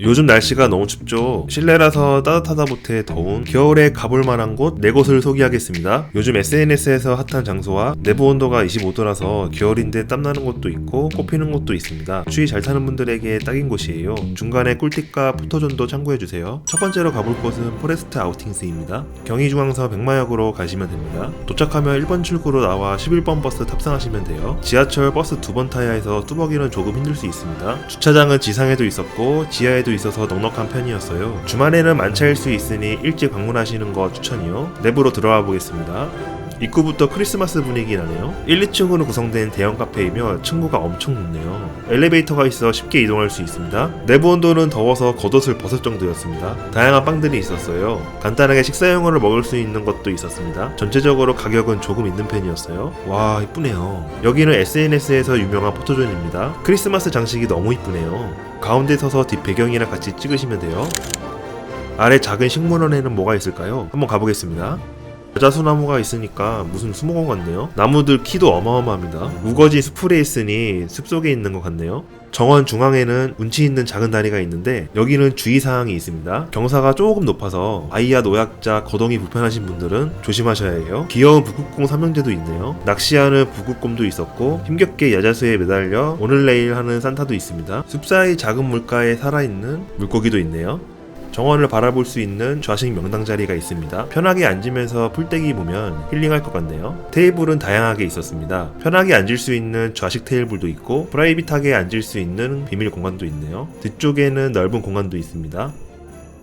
요즘 날씨가 너무 춥죠. 실내라서 따뜻하다 못해 더운 겨울에 가볼 만한 곳 4곳을 소개하겠습니다. 요즘 SNS에서 핫한 장소와 내부 온도가 25도라서 겨울인데 땀나는 곳도 있고 꽃피는 곳도 있습니다. 추위 잘 타는 분들에게 딱인 곳이에요. 중간에 꿀팁과 포토존도 참고해주세요. 첫 번째로 가볼 곳은 포레스트 아우팅스입니다. 경의중앙서 백마역으로 가시면 됩니다. 도착하면 1번 출구로 나와 11번 버스 탑승하시면 돼요. 지하철 버스 2번 타야 해서 뚜벅이는 조금 힘들 수 있습니다. 주차장은 지상에도 있었고 지하에도 있어서 넉넉한 편이었어요. 주말에는 만차일 수 있으니 일찍 방문하시는 거 추천이요. 내부로 들어와 보겠습니다. 입구부터 크리스마스 분위기 나네요. 1, 2층으로 구성된 대형 카페이며 층고가 엄청 높네요. 엘리베이터가 있어 쉽게 이동할 수 있습니다. 내부 온도는 더워서 겉옷을 벗을 정도였습니다. 다양한 빵들이 있었어요. 간단하게 식사용으로 먹을 수 있는 것도 있었습니다. 전체적으로 가격은 조금 있는 편이었어요. 와, 이쁘네요. 여기는 SNS에서 유명한 포토존입니다. 크리스마스 장식이 너무 이쁘네요. 가운데 서서 뒷 배경이랑 같이 찍으시면 돼요. 아래 작은 식물원에는 뭐가 있을까요? 한번 가보겠습니다. 여자수나무가 있으니까 무슨 수목원 같네요. 나무들 키도 어마어마합니다. 우거진 숲풀에 있으니 숲속에 있는 것 같네요. 정원 중앙에는 운치 있는 작은 다리가 있는데 여기는 주의사항이 있습니다. 경사가 조금 높아서 아이야 노약자, 거동이 불편하신 분들은 조심하셔야 해요. 귀여운 북극곰 삼형제도 있네요. 낚시하는 북극곰도 있었고 힘겹게 야자수에 매달려 오늘 내일 하는 산타도 있습니다. 숲 사이 작은 물가에 살아있는 물고기도 있네요. 정원을 바라볼 수 있는 좌식 명당 자리가 있습니다. 편하게 앉으면서 풀떼기 보면 힐링할 것 같네요. 테이블은 다양하게 있었습니다. 편하게 앉을 수 있는 좌식 테이블도 있고 프라이빗하게 앉을 수 있는 비밀 공간도 있네요. 뒤쪽에는 넓은 공간도 있습니다.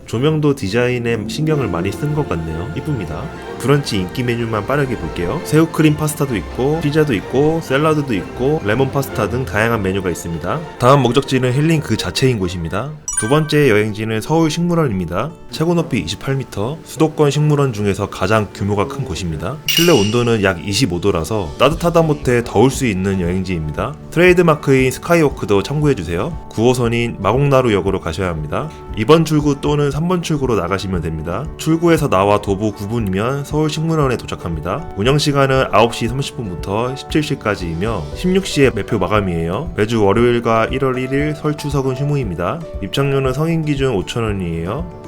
조명도 디자인에 신경을 많이 쓴 것 같네요. 이쁩니다. 브런치 인기 메뉴만 빠르게 볼게요. 새우크림 파스타도 있고 피자도 있고 샐러드도 있고 레몬 파스타 등 다양한 메뉴가 있습니다. 다음 목적지는 힐링 그 자체인 곳입니다. 두 번째 여행지는 서울식물원입니다. 최고 높이 28m, 수도권 식물원 중에서 가장 규모가 큰 곳입니다. 실내 온도는 약 25도라서 따뜻하다 못해 더울 수 있는 여행지입니다. 트레이드마크인 스카이워크도 참고해주세요. 9호선인 마곡나루역으로 가셔야 합니다. 2번 출구 또는 3번 출구로 나가시면 됩니다. 출구에서 나와 도보 9분이면 서울식물원에 도착합니다. 운영시간은 9시 30분부터 17시까지이며 16시에 매표 마감이에요. 매주 월요일과 1월 1일 설 추석은 휴무입니다. 입장료는 성인 기준 5,000원이에요.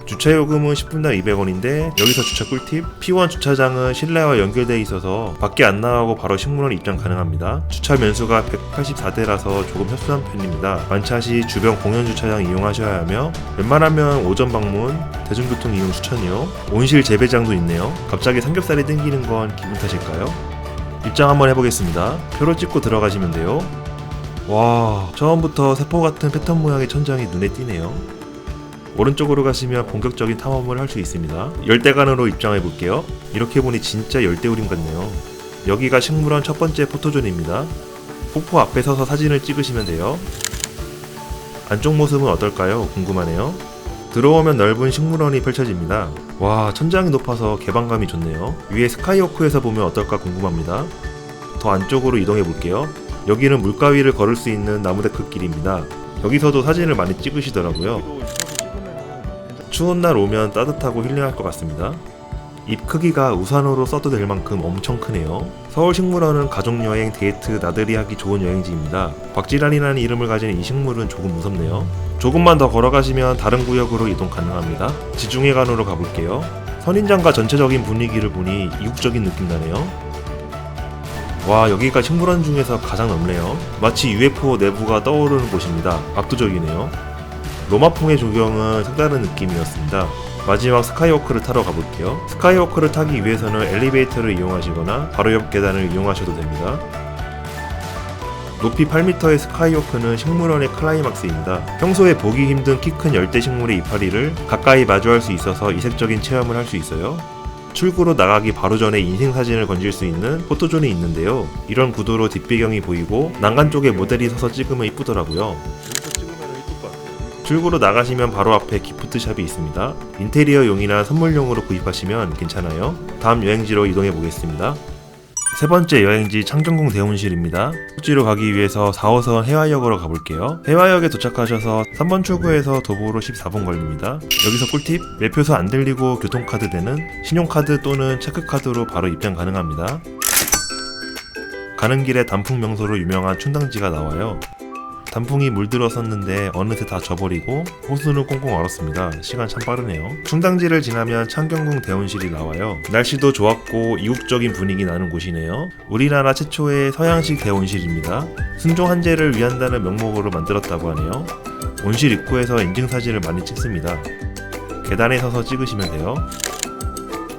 주차요금은 10분당 200원인데 여기서 주차 꿀팁, P1 주차장은 실내와 연결되어 있어서 밖에 안 나가고 바로 식물원 입장 가능합니다. 주차 면수가 184대라서 조금 협소한 편입니다. 만차시 주변 공연 주차장 이용하셔야 하며 웬만하면 오전 방문, 대중교통 이용 추천이요. 온실 재배장도 있네요. 갑자기 삼겹살이 땡기는 건 기분 탓일까요? 입장 한번 해보겠습니다. 표를 찍고 들어가시면 돼요. 와, 처음부터 세포 같은 패턴 모양의 천장이 눈에 띄네요. 오른쪽으로 가시면 본격적인 탐험을 할 수 있습니다. 열대관으로 입장해 볼게요. 이렇게 보니 진짜 열대우림 같네요. 여기가 식물원 첫 번째 포토존입니다. 폭포 앞에 서서 사진을 찍으시면 돼요. 안쪽 모습은 어떨까요? 궁금하네요. 들어오면 넓은 식물원이 펼쳐집니다. 와, 천장이 높아서 개방감이 좋네요. 위에 스카이워크에서 보면 어떨까 궁금합니다. 더 안쪽으로 이동해 볼게요. 여기는 물가 위를 걸을 수 있는 나무데크 길입니다. 여기서도 사진을 많이 찍으시더라고요. 추운 날 오면 따뜻하고 힐링할 것 같습니다. 잎 크기가 우산으로 써도 될 만큼 엄청 크네요. 서울식물원은 가족여행, 데이트, 나들이 하기 좋은 여행지입니다. 박지란이라는 이름을 가진 이 식물은 조금 무섭네요. 조금만 더 걸어가시면 다른 구역으로 이동 가능합니다. 지중해관으로 가볼게요. 선인장과 전체적인 분위기를 보니 이국적인 느낌 나네요. 와, 여기가 식물원 중에서 가장 넓네요. 마치 UFO 내부가 떠오르는 곳입니다. 압도적이네요. 로마풍의 조경은 색다른 느낌이었습니다. 마지막 스카이워크를 타러 가볼게요. 스카이워크를 타기 위해서는 엘리베이터를 이용하시거나 바로 옆 계단을 이용하셔도 됩니다. 높이 8m의 스카이워크는 식물원의 클라이막스입니다. 평소에 보기 힘든 키 큰 열대식물의 이파리를 가까이 마주할 수 있어서 이색적인 체험을 할 수 있어요. 출구로 나가기 바로 전에 인생사진을 건질 수 있는 포토존이 있는데요. 이런 구도로 뒷배경이 보이고 난간 쪽에 모델이 서서 찍으면 이쁘더라고요. 출구로 나가시면 바로 앞에 기프트샵이 있습니다. 인테리어용이나 선물용으로 구입하시면 괜찮아요. 다음 여행지로 이동해 보겠습니다. 세 번째 여행지 창경궁 대원실입니다. 숙지로 가기 위해서 4호선 해화역으로 가볼게요. 해화역에 도착하셔서 3번 출구에서 도보로 14분 걸립니다. 여기서 꿀팁, 매표소 안 들리고 교통카드 되는 신용카드 또는 체크카드로 바로 입장 가능합니다. 가는 길에 단풍 명소로 유명한 춘당지가 나와요. 단풍이 물들었었는데 어느새 다 져버리고 호수는 꽁꽁 얼었습니다. 시간 참 빠르네요. 충당지를 지나면 창경궁 대원실이 나와요. 날씨도 좋았고 이국적인 분위기 나는 곳이네요. 우리나라 최초의 서양식 대원실입니다. 순종 한제를 위한다는 명목으로 만들었다고 하네요. 온실 입구에서 인증사진을 많이 찍습니다. 계단에 서서 찍으시면 돼요.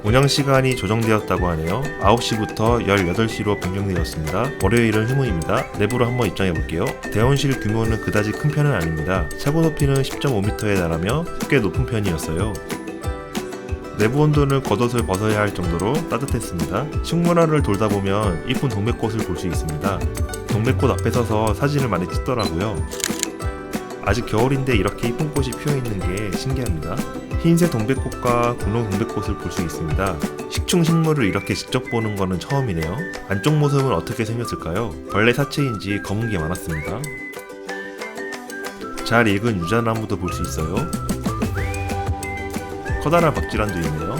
운영시간이 조정되었다고 하네요. 9시부터 18시로 변경되었습니다. 월요일은 휴무입니다. 내부로 한번 입장해볼게요. 대원실 규모는 그다지 큰 편은 아닙니다. 최고 높이는 10.5m에 달하며 꽤 높은 편이었어요. 내부 온도는 겉옷을 벗어야 할 정도로 따뜻했습니다. 식물원을 돌다 보면 이쁜 동백꽃을 볼 수 있습니다. 동백꽃 앞에 서서 사진을 많이 찍더라고요. 아직 겨울인데 이렇게 이쁜 꽃이 피어있는 게 신기합니다. 흰색 동백꽃과 분홍 동백꽃을 볼 수 있습니다. 식충식물을 이렇게 직접 보는 거는 처음이네요. 안쪽 모습은 어떻게 생겼을까요? 벌레 사체인지 검은 게 많았습니다. 잘 익은 유자나무도 볼 수 있어요. 커다란 박쥐란도 있네요.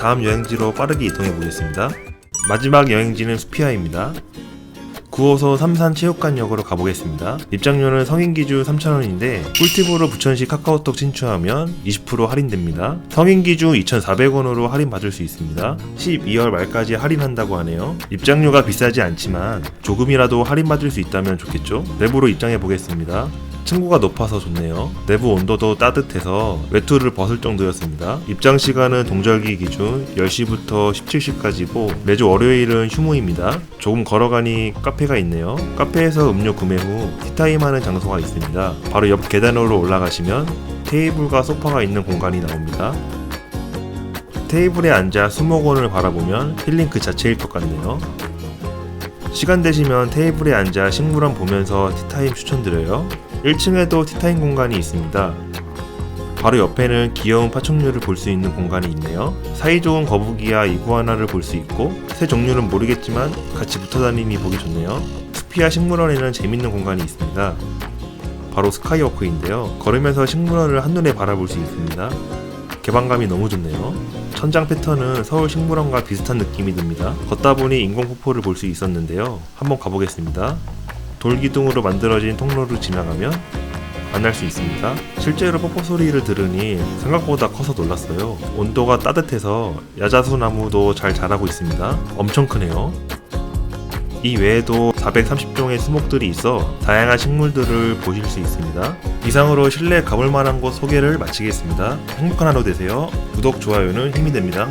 다음 여행지로 빠르게 이동해 보겠습니다. 마지막 여행지는 수피아입니다. 9호소 삼산체육관역으로 가보겠습니다. 입장료는 성인 기준 3,000원인데 꿀팁으로 부천시 카카오톡 친추하면 20% 할인됩니다. 성인 기준 2,400원으로 할인받을 수 있습니다. 12월 말까지 할인한다고 하네요. 입장료가 비싸지 않지만 조금이라도 할인받을 수 있다면 좋겠죠? 내부로 입장해 보겠습니다. 층고가 높아서 좋네요. 내부 온도도 따뜻해서 외투를 벗을 정도였습니다. 입장 시간은 동절기 기준 10시부터 17시까지고 매주 월요일은 휴무입니다. 조금 걸어가니 카페가 있네요. 카페에서 음료 구매 후 티타임 하는 장소가 있습니다. 바로 옆 계단으로 올라가시면 테이블과 소파가 있는 공간이 나옵니다. 테이블에 앉아 수목원을 바라보면 힐링 그 자체일 것 같네요. 시간 되시면 테이블에 앉아 식물원 보면서 티타임 추천드려요. 1층에도 티타임 공간이 있습니다. 바로 옆에는 귀여운 파충류를 볼 수 있는 공간이 있네요. 사이좋은 거북이와 이구아나를 볼 수 있고 새 종류는 모르겠지만 같이 붙어다니니 보기 좋네요. 수피아 식물원에는 재밌는 공간이 있습니다. 바로 스카이워크인데요. 걸으면서 식물원을 한눈에 바라볼 수 있습니다. 개방감이 너무 좋네요. 천장 패턴은 서울 식물원과 비슷한 느낌이 듭니다. 걷다 보니 인공폭포를 볼 수 있었는데요. 한번 가보겠습니다. 돌기둥으로 만들어진 통로를 지나가면 만날 수 있습니다. 실제로 폭포 소리를 들으니 생각보다 커서 놀랐어요. 온도가 따뜻해서 야자수 나무도 잘 자라고 있습니다. 엄청 크네요. 이 외에도 430종의 수목들이 있어 다양한 식물들을 보실 수 있습니다. 이상으로 실내 가볼 만한 곳 소개를 마치겠습니다. 행복한 하루 되세요. 구독, 좋아요는 힘이 됩니다.